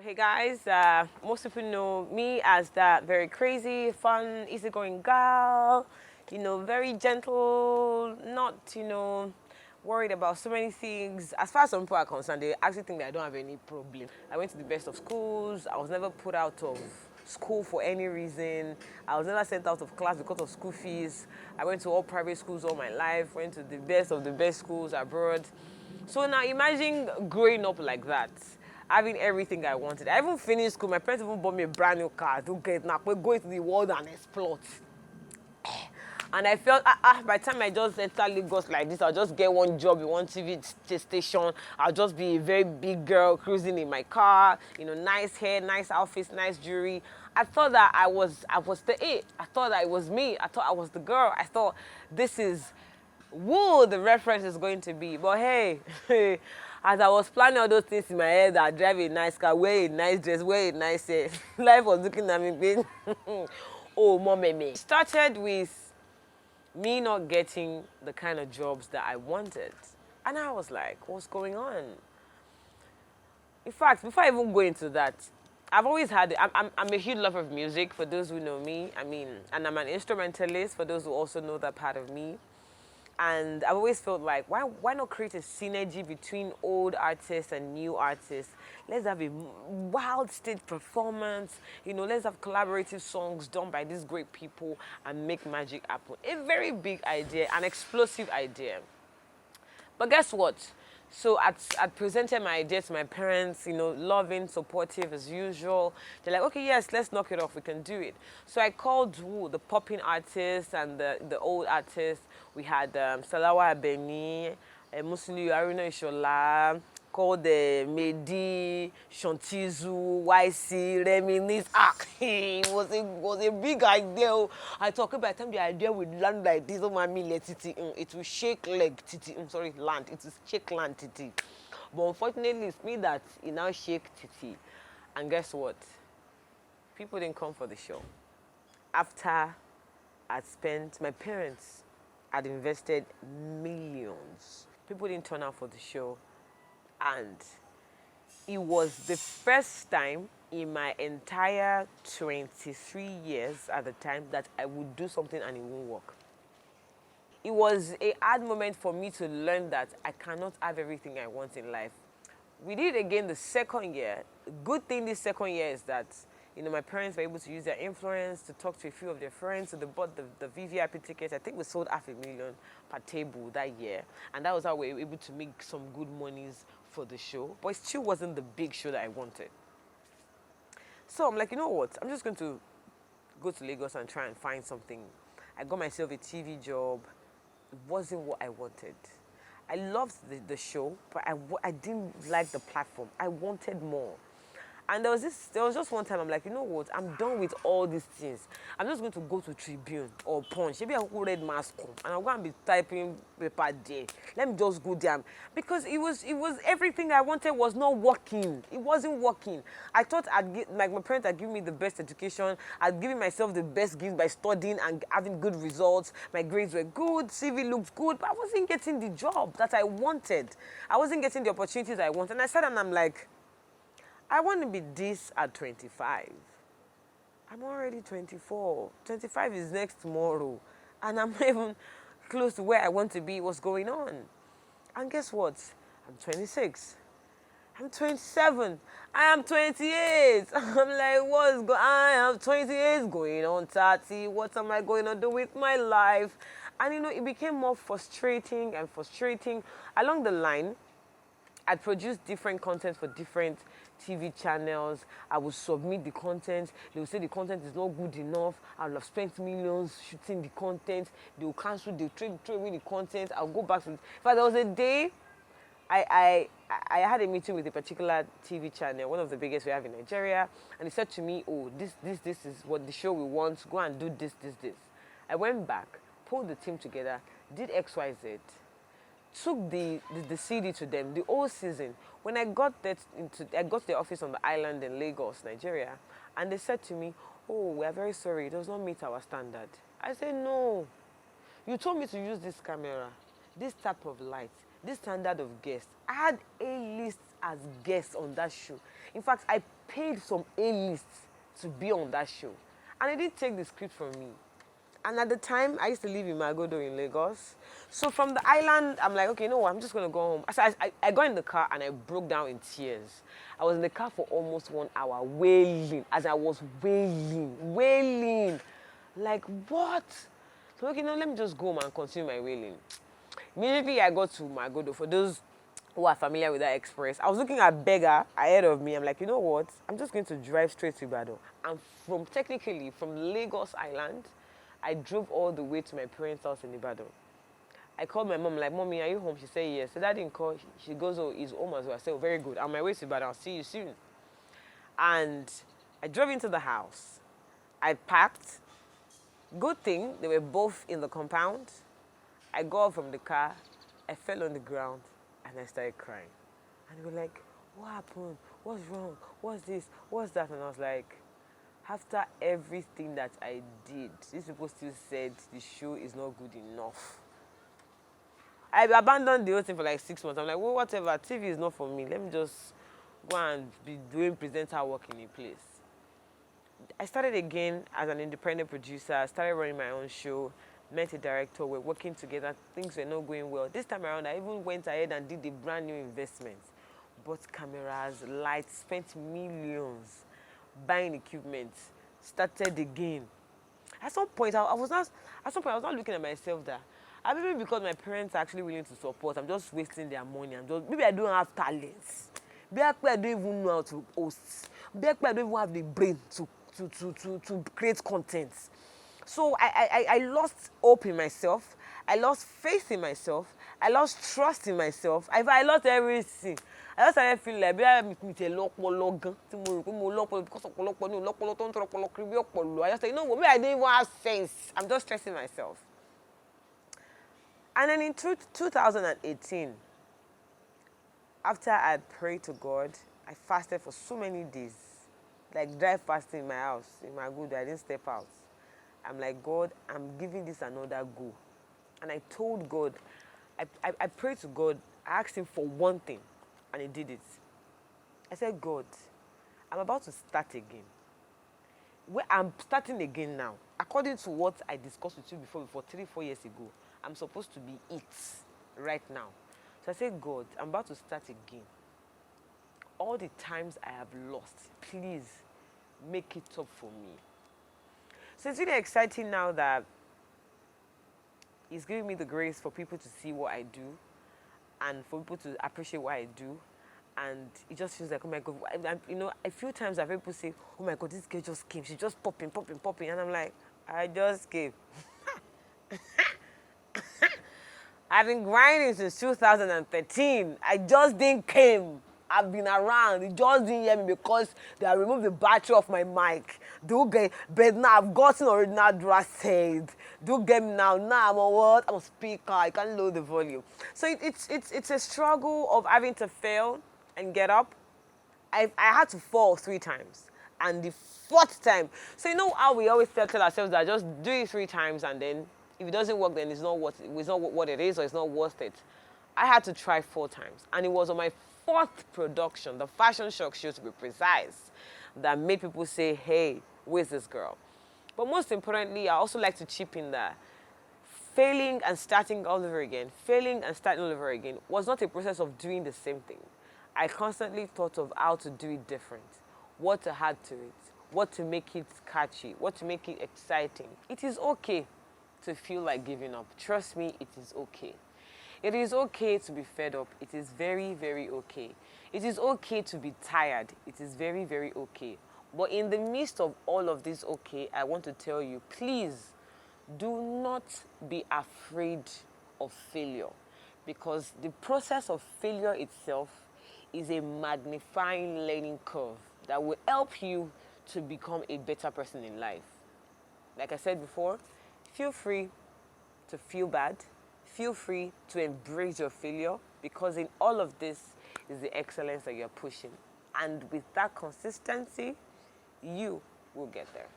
Hey guys, most people know me as that very crazy, fun, easygoing girl, very gentle, not, worried about so many things. As far as some people are concerned, they actually think that I don't have any problem. I went to the best of schools. I was never put out of school for any reason. I was never sent out of class because of school fees. I went to all private schools all my life, went to the best of the best schools abroad. So now imagine growing up like that, having everything I wanted. I even finished school. My parents even bought me a brand new car to get now. We're going to the world and explore. And I felt, by the time I just enter Lagos like this, I'll just get one job in one TV station. I'll just be a very big girl cruising in my car, nice hair, nice outfits, nice jewelry. I thought that I was the it. I thought that it was me. I thought I was the girl. I thought this is who the reference is going to be. But hey, as I was planning all those things in my head, I drive a nice car, wear a nice dress, wear a nice hair. Life was looking at me being, oh, mommy. Started with me not getting the kind of jobs that I wanted. And I was like, what's going on? In fact, before I even go into that, I've always had, I'm a huge lover of music, for those who know me. And I'm an instrumentalist, for those who also know that part of me. And I've always felt like, why not create a synergy between old artists and new artists? Let's have a wild stage performance. Let's have collaborative songs done by these great people and make magic happen. A very big idea, an explosive idea. But guess what? So I presented my idea to my parents, loving, supportive as usual. They're like, okay, yes, let's knock it off. We can do it. So I called the popping artists and the old artists. We had Salawa Abeni, Musili Aruna Ishola, called Medi, Shantizu, YC, Reminisce. It was a big idea. I thought by the time the idea would land like this, it will shake leg, titi. Land. It will shake land, titi. But unfortunately, it's me that it now shake titi. And guess what? People didn't come for the show. After my parents had invested millions. People didn't turn out for the show. And it was the first time in my entire 23 years at the time that I would do something and it won't work. It was a hard moment for me to learn that I cannot have everything I want in life. We did it again the second year. Good thing this second year is that my parents were able to use their influence to talk to a few of their friends. So they bought the VVIP tickets. I think we sold $500,000 per table that year. And that was how we were able to make some good monies for the show. But it still wasn't the big show that I wanted. So I'm like, you know what? I'm just going to go to Lagos and try and find something. I got myself a TV job. It wasn't what I wanted. I loved the show, but I didn't like the platform. I wanted more. And there was just one time I'm like, you know what? I'm done with all these things. I'm just going to go to Tribune or Punch. Maybe I will read mask and I'm going to be typing paper there. Let me just go there. Because it was everything I wanted was not working. It wasn't working. I thought my parents had given me the best education. I'd given myself the best gift by studying and having good results. My grades were good. CV looked good. But I wasn't getting the job that I wanted. I wasn't getting the opportunities I wanted. And I sat and I'm like, I want to be this at 25. I'm already 24. 25 is next tomorrow. And I'm not even close to where I want to be. What's going on? And guess what? I'm 26. I'm 27. I am 28. I'm like, I am 28 going on 30. What am I going to do with my life? And it became more frustrating and frustrating. Along the line, I'd produced different content for different TV channels. I would submit the content. They would say the content is not good enough. I would have spent millions shooting the content. They will cancel, they will throw away the content. I'll go back to it. In fact, there was a day I had a meeting with a particular TV channel, one of the biggest we have in Nigeria, and he said to me, oh, this is what the show we want. Go and do this. I went back, pulled the team together, did XYZ. Took the CD to them, the whole season. When I got to the office on the island in Lagos, Nigeria, and they said to me, oh, we are very sorry, it does not meet our standard. I said, no. You told me to use this camera, this type of light, this standard of guests. I had A-list as guests on that show. In fact, I paid some A-lists to be on that show. And they didn't take the script from me. And at the time, I used to live in Magodo in Lagos. So from the island, I'm like, okay, you know what, I'm just going to go home. So I got in the car and I broke down in tears. I was in the car for almost 1 hour, wailing, as I was wailing. Like, what? So, okay, no, let me just go home and continue my wailing. Immediately, I got to Magodo. For those who are familiar with that express, I was looking at Beggar ahead of me. I'm like, you know what? I'm just going to drive straight to Ibadan. And technically, from Lagos Island, I drove all the way to my parents' house in Ibadan. I called my mom, like, Mommy, are you home? She said, yes. So that didn't call. She goes, oh, he's home as well. I said, oh, very good. I'm on my way to Ibadan. I'll see you soon. And I drove into the house. I packed. Good thing, they were both in the compound. I got up from the car. I fell on the ground, and I started crying. And they were like, what happened? What's wrong? What's this? What's that? And I was like, after everything that I did, these people still said the show is not good enough. I abandoned the whole thing for like 6 months. I'm like, well, whatever, TV is not for me. Let me just go and be doing presenter work in a place. I started again as an independent producer. I started running my own show, met a director, we're working together. Things were not going well. This time around, I even went ahead and did a brand new investment. Bought cameras, lights, spent millions buying equipment, started again. At some point, I was not looking at myself that maybe because my parents are actually willing to support, I'm just wasting their money. Maybe I don't have talents. Maybe I don't even know how to host. Maybe I don't even have the brain to create content. So I lost hope in myself. I lost faith in myself. I lost trust in myself. I lost everything. I just started feeling like maybe I'm a lot because I just said, you know what, maybe I didn't even have sense. I'm just stressing myself. And then in 2018, after I prayed to God, I fasted for so many days. Like dry fasting in my house, in my good, I didn't step out. I'm like, God, I'm giving this another go. And I told God, I prayed to God, I asked him for one thing, and he did it. I said, God, I'm about to start again. I'm starting again now. According to what I discussed with you before 3-4 years ago, I'm supposed to be it right now. So I said, God, I'm about to start again. All the times I have lost, please make it up for me. So it's really exciting now that he's giving me the grace for people to see what I do and for people to appreciate what I do. And it just feels like, oh my God, a few times I've heard people say, oh my God, this girl just came. She's just popping. And I'm like, I just came. I've been grinding since 2013. I just didn't came. I've been around. You just didn't hear me because they have removed the battery off my mic. But now I've gotten original dressed. Do get me now. Now I'm a what? I'm a speaker. I can't load the volume. So it's a struggle of having to fail and get up. I had to fall 3 times. And the 4th time. So you know how we always tell ourselves that just do it 3 times and then if it doesn't work, then it's not what it is or it's not worth it. I had to try 4 times. And it was on my 4th production, the Fashion Shock show to be precise, that made people say, hey, where's this girl? But most importantly, I also like to chip in that failing and starting all over again was not a process of doing the same thing. I constantly thought of how to do it different, what to add to it, what to make it catchy, what to make it exciting. It is okay to feel like giving up. Trust me, it is okay. It is okay to be fed up. It is very, very okay. It is okay to be tired. It is very, very okay. But in the midst of all of this okay, I want to tell you, please do not be afraid of failure, because the process of failure itself is a magnifying learning curve that will help you to become a better person in life. Like I said before, feel free to feel bad. Feel free to embrace your failure, because in all of this is the excellence that you're pushing. And with that consistency, you will get there.